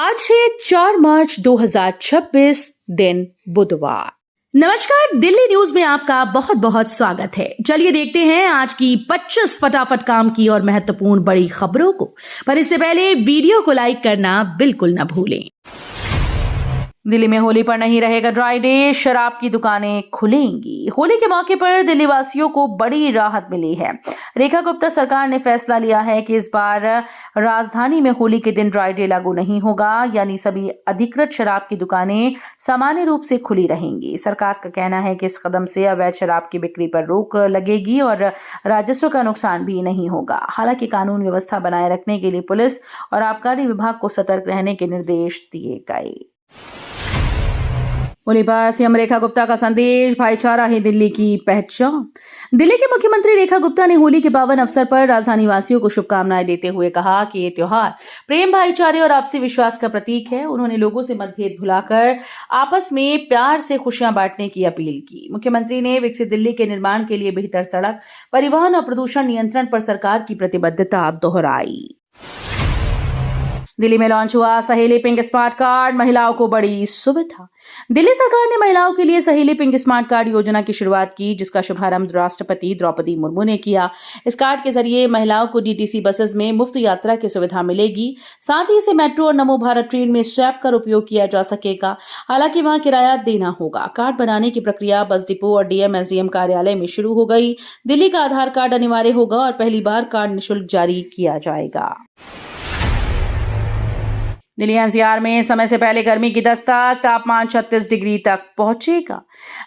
आज है 4 मार्च 2026 दिन बुधवार। नमस्कार, दिल्ली न्यूज में आपका बहुत बहुत स्वागत है। चलिए देखते हैं आज की 25 फटाफट काम की और महत्वपूर्ण बड़ी खबरों को। पर इससे पहले वीडियो को लाइक करना बिल्कुल न भूलें। दिल्ली में होली पर नहीं रहेगा ड्राई डे, शराब की दुकानें खुलेंगी। होली के मौके पर दिल्ली वासियों को बड़ी राहत मिली है। रेखा गुप्ता सरकार ने फैसला लिया है कि इस बार राजधानी में होली के दिन ड्राई डे लागू नहीं होगा, यानी सभी अधिकृत शराब की दुकानें सामान्य रूप से खुली रहेंगी। सरकार का कहना है कि इस कदम से अवैध शराब की बिक्री पर रोक लगेगी और राजस्व का नुकसान भी नहीं होगा। हालांकि कानून व्यवस्था बनाए रखने के लिए पुलिस और आबकारी विभाग को सतर्क रहने के निर्देश दिए गए। होली पर सीएम रेखा गुप्ता का संदेश, भाईचारा ही दिल्ली की पहचान। दिल्ली के मुख्यमंत्री रेखा गुप्ता ने होली के पावन अवसर पर राजधानी वासियों को शुभकामनाएं देते हुए कहा कि ये त्योहार प्रेम, भाईचारे और आपसी विश्वास का प्रतीक है। उन्होंने लोगों से मतभेद भुलाकर आपस में प्यार से खुशियां बांटने की अपील की। मुख्यमंत्री ने विकसित दिल्ली के निर्माण के लिए बेहतर सड़क, परिवहन और प्रदूषण नियंत्रण पर सरकार की प्रतिबद्धता दोहराई। दिल्ली में लॉन्च हुआ सहेली पिंक स्मार्ट कार्ड, महिलाओं को बड़ी सुविधा। दिल्ली सरकार ने महिलाओं के लिए सहेली पिंक स्मार्ट कार्ड योजना की शुरुआत की, जिसका शुभारंभ राष्ट्रपति द्रौपदी मुर्मू ने किया। इस कार्ड के जरिए महिलाओं को डीटीसी बसेस में मुफ्त यात्रा की सुविधा मिलेगी। साथ ही इसे मेट्रो और नमो भारत ट्रेन में स्वैप कर उपयोग किया जा सकेगा। हालांकि वहां किराया देना होगा। कार्ड बनाने की प्रक्रिया बस डिपो और डीएम एसडीएम कार्यालय में शुरू हो गई। दिल्ली का आधार कार्ड अनिवार्य होगा और पहली बार कार्ड निःशुल्क जारी किया जाएगा। दिल्ली एनसीआर में समय से पहले गर्मी की दस्तक, तापमान 36 डिग्री तक पहुंचेगा।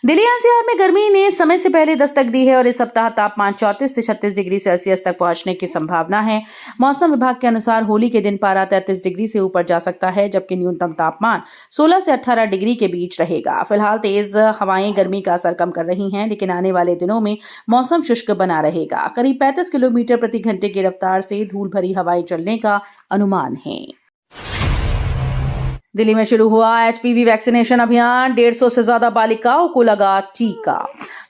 दिल्ली एनसीआर में गर्मी ने समय से पहले दस्तक दी है और इस सप्ताह तापमान 34 से 36 डिग्री सेल्सियस तक पहुंचने की संभावना है। मौसम विभाग के अनुसार होली के दिन पारा 33 डिग्री से ऊपर जा सकता है, जबकि न्यूनतम तापमान 16 से 18 डिग्री के बीच रहेगा। फिलहाल तेज हवाएं गर्मी का असर कम कर रही हैं, लेकिन आने वाले दिनों में मौसम शुष्क बना रहेगा। करीब 35 किलोमीटर प्रति घंटे की रफ्तार से धूल भरी हवाएं चलने का अनुमान है। दिल्ली में शुरू हुआ एचपीवी वैक्सीनेशन अभियान, 150 से ज्यादा बालिकाओं को लगा टीका।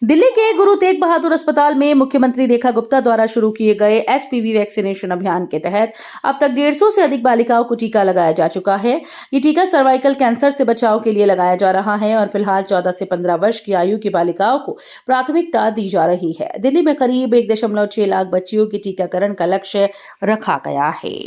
दिल्ली के गुरु तेग बहादुर अस्पताल में मुख्यमंत्री रेखा गुप्ता द्वारा शुरू किए गए एचपीवी वैक्सीनेशन अभियान के तहत अब तक 150 से अधिक बालिकाओं को टीका लगाया जा चुका है। ये टीका सर्वाइकल कैंसर से बचाव के लिए लगाया जा रहा है और फिलहाल 14 से 15 वर्ष की आयु की बालिकाओं को प्राथमिकता दी जा रही है। दिल्ली में करीब 1.6 लाख बच्चियों के टीकाकरण का लक्ष्य रखा गया है।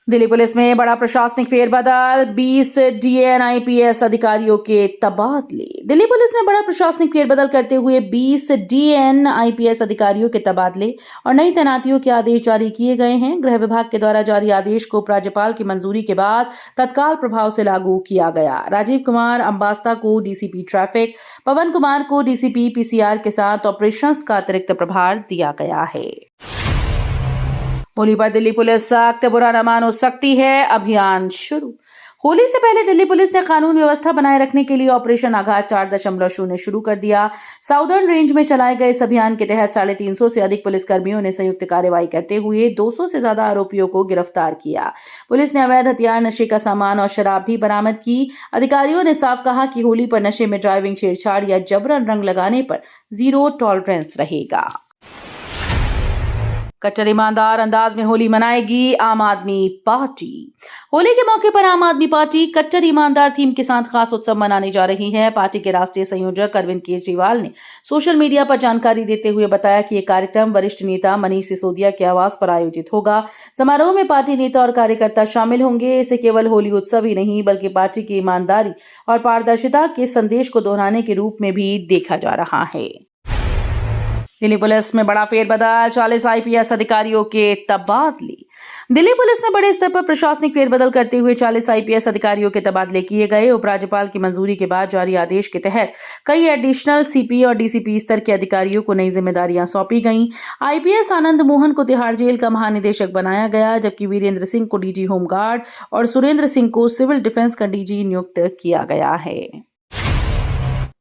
दिल्ली पुलिस में बड़ा प्रशासनिक फेरबदल, 20 डीएन आईपीएस अधिकारियों के तबादले। दिल्ली पुलिस में बड़ा प्रशासनिक फेरबदल करते हुए 20 डीएन आईपीएस अधिकारियों के तबादले और नई तैनातियों के आदेश जारी किए गए हैं। गृह विभाग के द्वारा जारी आदेश को उपराज्यपाल की मंजूरी के बाद तत्काल प्रभाव से लागू किया गया। राजीव कुमार अंबास्ता को डीसीपी ट्रैफिक, पवन कुमार को डीसीपी पीसीआर के साथ ऑपरेशंस का अतिरिक्त प्रभार दिया गया है। होली पर दिल्ली पुलिस सख्त, बुरा न मानो सख्ती है अभियान शुरू। होली से पहले दिल्ली पुलिस ने कानून व्यवस्था बनाए रखने के लिए ऑपरेशन आघात 4.0 शुरू कर दिया। साउदर्न रेंज में चलाए गए इस अभियान के तहत 350 से अधिक पुलिसकर्मियों ने संयुक्त कार्रवाई करते हुए 200 से ज्यादा आरोपियों को गिरफ्तार किया। पुलिस ने अवैध हथियार, नशे का सामान और शराब भी बरामद की। अधिकारियों ने साफ कहा कि होली पर नशे में ड्राइविंग, छेड़छाड़ या जबरन रंग लगाने पर जीरो टॉलरेंस रहेगा। कट्टर ईमानदार अंदाज में होली मनाएगी आम आदमी पार्टी। होली के मौके पर आम आदमी पार्टी कट्टर ईमानदार थीम के साथ खास उत्सव मनाने जा रही है। पार्टी के राष्ट्रीय संयोजक अरविंद केजरीवाल ने सोशल मीडिया पर जानकारी देते हुए बताया कि ये कार्यक्रम वरिष्ठ नेता मनीष सिसोदिया के आवास पर आयोजित होगा। समारोह में पार्टी नेता और कार्यकर्ता शामिल होंगे। इसे केवल होली उत्सव ही नहीं, बल्कि पार्टी की ईमानदारी और पारदर्शिता के संदेश को दोहराने के रूप में भी देखा जा रहा है। दिल्ली पुलिस में बड़ा फेरबदल, 40 आईपीएस अधिकारियों के तबादले। दिल्ली पुलिस में बड़े स्तर पर प्रशासनिक फेरबदल करते हुए 40 आईपीएस अधिकारियों के तबादले किए गए। उपराज्यपाल की मंजूरी के बाद जारी आदेश के तहत कई एडिशनल सीपी और डीसीपी स्तर के अधिकारियों को नई जिम्मेदारियां सौंपी गईं। आईपीएस आनंद मोहन को तिहाड़ जेल का महानिदेशक बनाया गया, जबकि वीरेंद्र सिंह को डीजी होमगार्ड और सुरेंद्र सिंह को सिविल डिफेंस का डीजी नियुक्त किया गया है।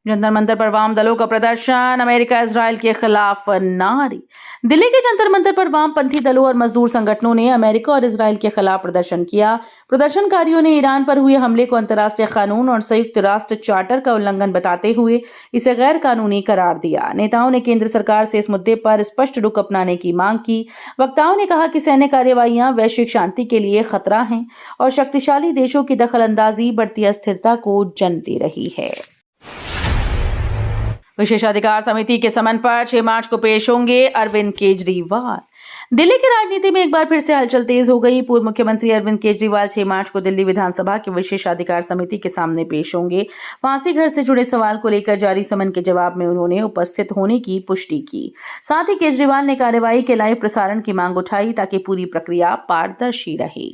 जंतर मंतर पर वाम दलों का प्रदर्शन, अमेरिका इजराइल के खिलाफ नारे। दिल्ली के जंतर मंतर पर वामपंथी दलों और मजदूर संगठनों ने अमेरिका और इजराइल के खिलाफ प्रदर्शन किया। प्रदर्शनकारियों ने ईरान पर हुए हमले को अंतर्राष्ट्रीय कानून और संयुक्त राष्ट्र चार्टर का उल्लंघन बताते हुए इसे गैर कानूनी करार दिया। नेताओं ने केंद्र सरकार से इस मुद्दे पर स्पष्ट रुख अपनाने की मांग की। वक्ताओं ने कहा कि सैन्य कार्यवाहियां वैश्विक शांति के लिए खतरा हैं और शक्तिशाली देशों की दखलंदाजी बढ़ती अस्थिरता को जन्म दे रही है। विशेषाधिकार समिति के समन पर 6 मार्च को पेश होंगे अरविंद केजरीवाल। दिल्ली की राजनीति में एक बार फिर से हलचल तेज हो गई। पूर्व मुख्यमंत्री अरविंद केजरीवाल 6 मार्च को दिल्ली विधानसभा की विशेषाधिकार समिति के सामने पेश होंगे। फांसी घर से जुड़े सवाल को लेकर जारी समन के जवाब में उन्होंने उपस्थित होने की पुष्टि की। साथ ही केजरीवाल ने कार्यवाही के लाइव प्रसारण की मांग उठाई ताकि पूरी प्रक्रिया पारदर्शी रहे।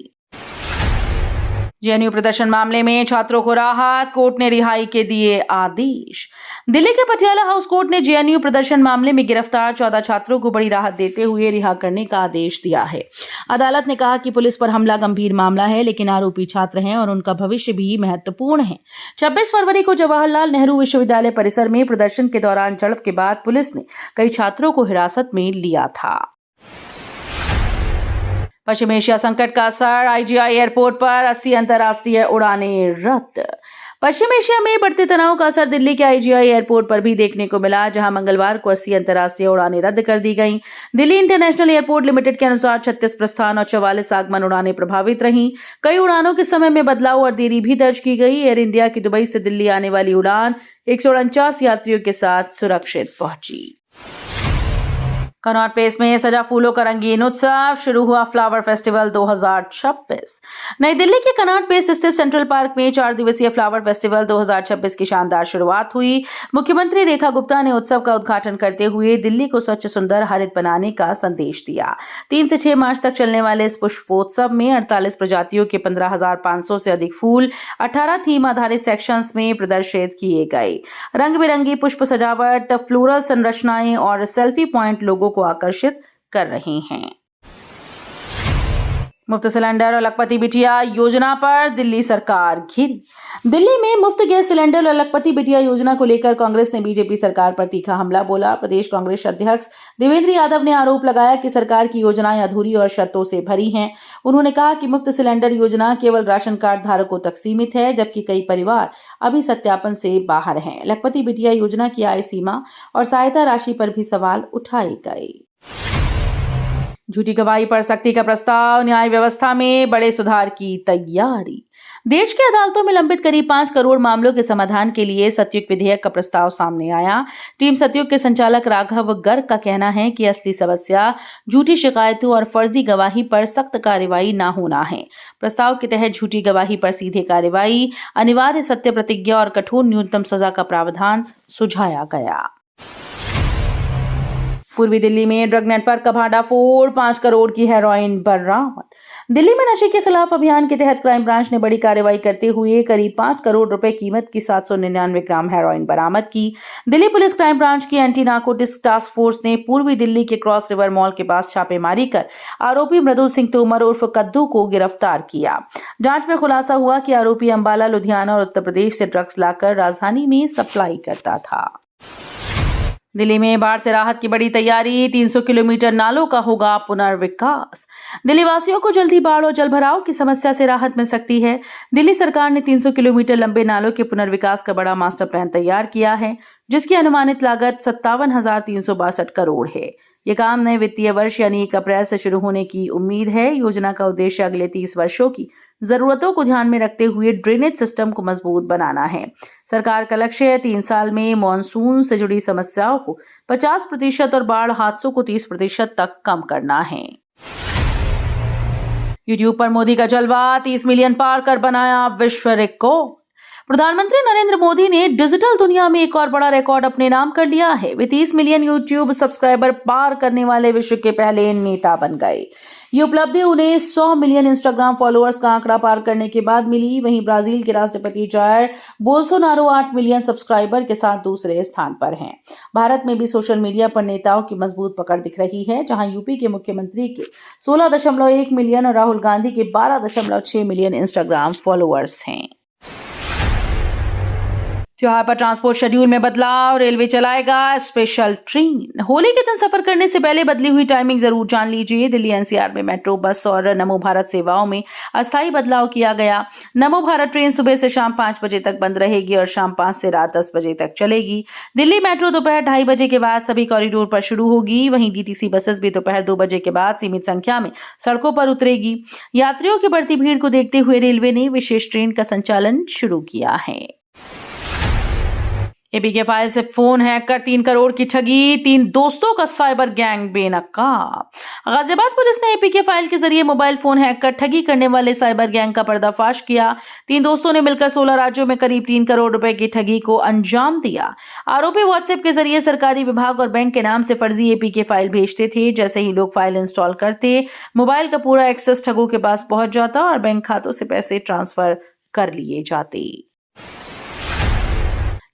जेएनयू प्रदर्शन मामले में छात्रों को राहत, कोर्ट ने रिहाई के दिए आदेश। दिल्ली के पटियाला हाउस कोर्ट ने जेएनयू प्रदर्शन मामले में गिरफ्तार 14 छात्रों को बड़ी राहत देते हुए रिहा करने का आदेश दिया है। अदालत ने कहा कि पुलिस पर हमला गंभीर मामला है, लेकिन आरोपी छात्र हैं और उनका भविष्य भी महत्वपूर्ण है। 26 फरवरी को जवाहरलाल नेहरू विश्वविद्यालय परिसर में प्रदर्शन के दौरान झड़प के बाद पुलिस ने कई छात्रों को हिरासत में लिया था। पश्चिम एशिया संकट का असर, आईजीआई एयरपोर्ट पर 80 अंतर्राष्ट्रीय उड़ानें रद्द। पश्चिम एशिया में बढ़ते तनाव का असर दिल्ली के आईजीआई एयरपोर्ट पर भी देखने को मिला, जहां मंगलवार को 80 अंतर्राष्ट्रीय उड़ानें रद्द कर दी गईं। दिल्ली इंटरनेशनल एयरपोर्ट लिमिटेड के अनुसार 36 प्रस्थान और 44 आगमन उड़ानें प्रभावित रहीं। कई उड़ानों के समय में बदलाव और देरी भी दर्ज की गई। एयर इंडिया की दुबई से दिल्ली आने वाली उड़ान 149 यात्रियों के साथ सुरक्षित पहुंची। कनॉट प्लेस में सजा फूलों का रंगीन उत्सव, शुरू हुआ फ्लावर फेस्टिवल 2026। नई दिल्ली के कनॉट प्लेस स्थित सेंट्रल पार्क में 4 दिवसीय फ्लावर फेस्टिवल 2026 की शानदार शुरुआत हुई। मुख्यमंत्री रेखा गुप्ता ने उत्सव का उद्घाटन करते हुए दिल्ली को स्वच्छ, सुंदर, हरित बनाने का संदेश दिया। 3 से 6 मार्च तक चलने वाले इस पुष्पोत्सव में 48 प्रजातियों के 15,500 से अधिक फूल 18 थीम आधारित सेक्शंस में प्रदर्शित किए गए। रंग बिरंगी पुष्प सजावट, फ्लोरल संरचनाएं और सेल्फी पॉइंट लोगों को आकर्षित कर रहे हैं। मुफ्त सिलेंडर और लखपति बिटिया योजना पर दिल्ली सरकार घिरी। दिल्ली में मुफ्त गैस सिलेंडर और लखपति बिटिया योजना को लेकर कांग्रेस ने बीजेपी सरकार पर तीखा हमला बोला। प्रदेश कांग्रेस अध्यक्ष देवेंद्र यादव ने आरोप लगाया कि सरकार की योजनाएं अधूरी और शर्तों से भरी हैं। उन्होंने कहा कि मुफ्त सिलेंडर योजना केवल राशन कार्ड धारकों तक सीमित है, जबकि कई परिवार अभी सत्यापन से बाहर हैं। लखपति बिटिया योजना की आय सीमा और सहायता राशि पर भी सवाल उठाए गए। झूठी गवाही पर सख्ती का प्रस्ताव, न्याय व्यवस्था में बड़े सुधार की तैयारी। देश की अदालतों में लंबित करीब 5 करोड़ मामलों के समाधान के लिए सतयुग विधेयक का प्रस्ताव सामने आया। टीम सतयुग के संचालक राघव गर्ग का कहना है कि असली समस्या झूठी शिकायतों और फर्जी गवाही पर सख्त कार्रवाई न होना है। प्रस्ताव के तहत झूठी गवाही पर सीधे कार्रवाई, अनिवार्य सत्य प्रतिज्ञा और कठोर न्यूनतम सजा का प्रावधान सुझाया गया। पूर्वी दिल्ली में ड्रग नेटवर्क का भांडाफोड़, 5 करोड़ की हेरोइन बरामद। दिल्ली में नशे के खिलाफ अभियान के तहत क्राइम ब्रांच ने बड़ी कार्रवाई करते हुए करीब 5 करोड़ रुपए कीमत की 799 ग्राम हेरोइन बरामद की। दिल्ली पुलिस क्राइम ब्रांच की एंटी नार्कोटिक्स टास्क फोर्स ने पूर्वी दिल्ली के क्रॉस रिवर मॉल के पास छापेमारी कर आरोपी मृदुल सिंह तोमर उर्फ कद्दू को गिरफ्तार किया। जांच में खुलासा हुआ कि आरोपी अंबाला, लुधियाना और उत्तर प्रदेश से ड्रग्स लाकर राजधानी में सप्लाई करता था। दिल्ली में बाढ़ से राहत की बड़ी तैयारी, 300 किलोमीटर नालों का होगा पुनर्विकास। दिल्ली वासियों को जल्दी बाढ़ और जलभराव की समस्या से राहत मिल सकती है। दिल्ली सरकार ने 300 किलोमीटर लंबे नालों के पुनर्विकास का बड़ा मास्टर प्लान तैयार किया है, जिसकी अनुमानित लागत 57,362 करोड़ है। ये काम नए वित्तीय वर्ष यानी 1 अप्रैल से शुरू होने की उम्मीद है। योजना का उद्देश्य अगले 30 वर्षों की जरूरतों को ध्यान में रखते हुए ड्रेनेज सिस्टम को मजबूत बनाना है। सरकार का लक्ष्य है 3 साल में मॉनसून से जुड़ी समस्याओं को 50% और बाढ़ हादसों को 30% तक कम करना है। यूट्यूब पर मोदी का जलवा, 30 मिलियन पार कर बनाया विश्व रिकॉर्ड। प्रधानमंत्री नरेंद्र मोदी ने डिजिटल दुनिया में एक और बड़ा रिकॉर्ड अपने नाम कर लिया है। वे 30 मिलियन यूट्यूब सब्सक्राइबर पार करने वाले विश्व के पहले नेता बन गए। ये उपलब्धि उन्हें 100 मिलियन इंस्टाग्राम फॉलोअर्स का आंकड़ा पार करने के बाद मिली। वहीं ब्राजील के राष्ट्रपति जायर बोल्सोनारो 8 मिलियन सब्सक्राइबर के साथ दूसरे स्थान पर हैं। भारत में भी सोशल मीडिया पर नेताओं की मजबूत पकड़ दिख रही है, जहां यूपी के मुख्यमंत्री के 16.1 मिलियन और राहुल गांधी के 12.6 मिलियन इंस्टाग्राम फॉलोअर्स हैं। त्योहार पर ट्रांसपोर्ट शेड्यूल में बदलाव, रेलवे चलाएगा स्पेशल ट्रेन। होली के दिन सफर करने से पहले बदली हुई टाइमिंग जरूर जान लीजिए। दिल्ली एनसीआर में मेट्रो, बस और नमो भारत सेवाओं में अस्थायी बदलाव किया गया। नमो भारत ट्रेन सुबह से शाम 5 बजे तक बंद रहेगी और शाम 5 से रात 10 बजे तक चलेगी। दिल्ली मेट्रो दोपहर 2:30 बजे के बाद सभी कॉरिडोर पर शुरू होगी। वहीं डीटीसी बसेस भी दोपहर 2 बजे के बाद सीमित संख्या में सड़कों पर उतरेगी। यात्रियों की बढ़ती भीड़ को देखते हुए रेलवे ने विशेष ट्रेन का संचालन शुरू किया है। एपी के फाइल से फोन हैक कर 3 करोड़ की ठगी, 3 दोस्तों का साइबर गैंग बेनकाब। गाजियाबाद पुलिस ने एपी के फाइल के जरिए मोबाइल फोन हैक कर ठगी करने वाले साइबर गैंग का पर्दाफाश किया। 3 दोस्तों ने मिलकर 16 राज्यों में करीब 3 करोड़ रुपए की ठगी को अंजाम दिया। आरोपी व्हाट्सएप के जरिए सरकारी विभाग और बैंक के नाम से फर्जी एपी के फाइल भेजते थे। जैसे ही लोग फाइल इंस्टॉल करते, मोबाइल का पूरा एक्सेस ठगों के पास पहुंच जाता और बैंक खातों से पैसे ट्रांसफर कर लिए जाते।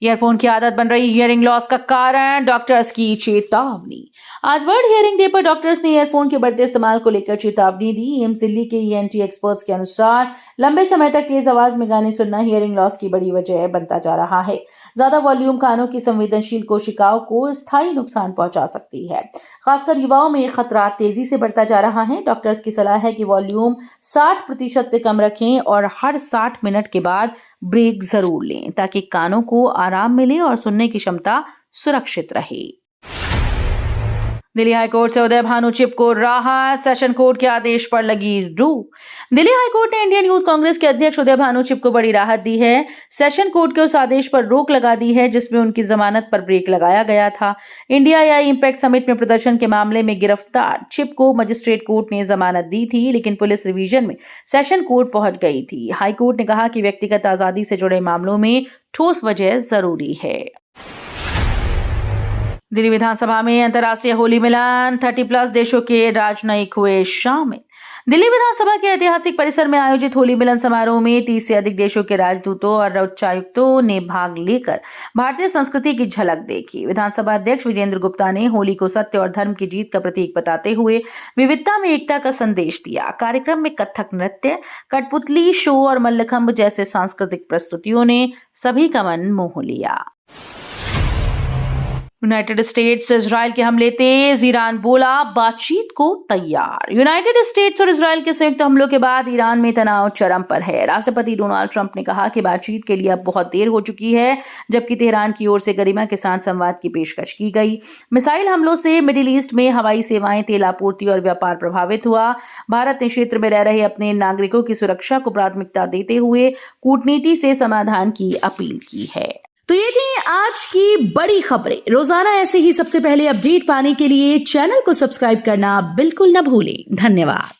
ईयरफोन की आदत बन रही हियरिंग लॉस का कारण, डॉक्टर्स की चेतावनी। आज वर्ल्ड हियरिंग डे पर डॉक्टर्स ने ईयरफोन के बढ़ते इस्तेमाल को लेकर चेतावनी दी। एम्स दिल्ली के ईएनटी एक्सपर्ट्स के अनुसार लंबे समय तक तेज आवाज में गाने सुनना हियरिंग लॉस की बड़ी वजह बनता जा रहा है। ज्यादा वॉल्यूम कानों की संवेदनशील कोशिकाओं को स्थायी नुकसान पहुंचा सकती है। खासकर युवाओं में यह खतरा तेजी से बढ़ता जा रहा है। डॉक्टर्स की सलाह है कि वॉल्यूम 60% से कम रखें और हर 60 मिनट के बाद ब्रेक जरूर लें ताकि कानों को आराम मिले और सुनने की क्षमता सुरक्षित रहे। दिल्ली हाईकोर्ट से उदय भानु चिप को राहत, सेशन कोर्ट के आदेश पर लगी रोक। दिल्ली हाईकोर्ट ने इंडियन यूथ कांग्रेस के अध्यक्ष उदय भानु चिप को बड़ी राहत दी है। सेशन कोर्ट के उस आदेश पर रोक लगा दी है जिसमें उनकी जमानत पर ब्रेक लगाया गया था। इंडिया या इंपैक्ट समिट में प्रदर्शन के मामले में गिरफ्तार चिप को मजिस्ट्रेट कोर्ट ने जमानत दी थी, लेकिन पुलिस रिवीजन में सेशन कोर्ट पहुंच गई थी। हाईकोर्ट ने कहा कि व्यक्तिगत आजादी से जुड़े मामलों में ठोस वजह जरूरी है। दिल्ली विधानसभा में अंतर्राष्ट्रीय होली मिलन, 30+ देशों के राजनयिक हुए शामिल। दिल्ली विधानसभा के ऐतिहासिक परिसर में आयोजित होली मिलन समारोह में 30 से अधिक देशों के राजदूतों और उच्चायुक्तों ने भाग लेकर भारतीय संस्कृति की झलक देखी। विधानसभा अध्यक्ष विजेंद्र गुप्ता ने होली को सत्य और धर्म की जीत का प्रतीक बताते हुए विविधता में एकता का संदेश दिया। कार्यक्रम में कथक नृत्य, कठपुतली शो और मल्लखंब जैसे सांस्कृतिक प्रस्तुतियों ने सभी का मन मोह लिया। यूनाइटेड स्टेट्स इजराइल के हमले तेज, ईरान बोला बातचीत को तैयार। यूनाइटेड स्टेट्स और इजराइल के संयुक्त हमलों के बाद ईरान में तनाव चरम पर है। राष्ट्रपति डोनाल्ड ट्रंप ने कहा कि बातचीत के लिए अब बहुत देर हो चुकी है, जबकि तेहरान की ओर से गरिमा के साथ संवाद की पेशकश की गई। मिसाइल हमलों से मिडिल ईस्ट में हवाई सेवाएं, तेल आपूर्ति और व्यापार प्रभावित हुआ। भारत ने क्षेत्र में रह रहे अपने नागरिकों की सुरक्षा को प्राथमिकता देते हुए कूटनीति से समाधान की अपील की है। तो ये थी आज की बड़ी खबरें। रोजाना ऐसे ही सबसे पहले अपडेट पाने के लिए चैनल को सब्सक्राइब करना बिल्कुल न भूलें। धन्यवाद।